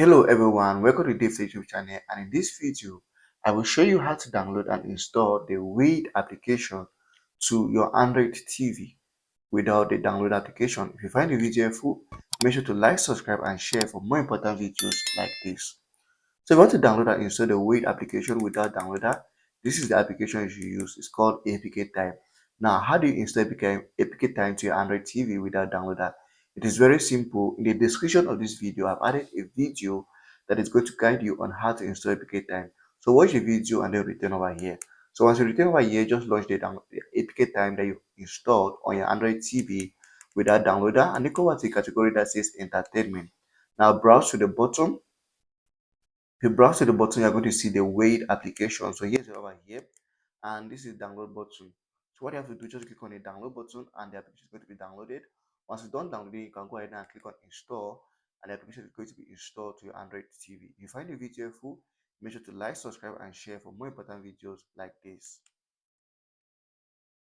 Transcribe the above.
Hello everyone, welcome to DaveTech YouTube channel, and in this video I will show you how to download and install the Weyd application to your Android TV without the download application. If you find the video helpful, make sure to like, subscribe and share for more important videos like this. So if you want to download and install the Weyd application without downloader, this is the application you should use. It's called APK Time. Now, how do you install APK Time to your Android TV without downloader? It is very simple. In the description of this video, I've added a video that is going to guide you on how to install APK Time. So watch the video and then return over here. So once you return over here, just launch the APK Time that you installed on your Android TV without downloader and then go over to the category that says Entertainment. Now browse to the bottom. If you browse to the bottom, you're going to see the Weyd application. So here's it over here, and this is download button. So what you have to do, just click on the download button, and the application is going to be downloaded. Once it's done downloading, you can go ahead and click on install, and the application is going to be installed to your Android TV. If you find the video helpful, make sure to like, subscribe, and share for more important videos like this.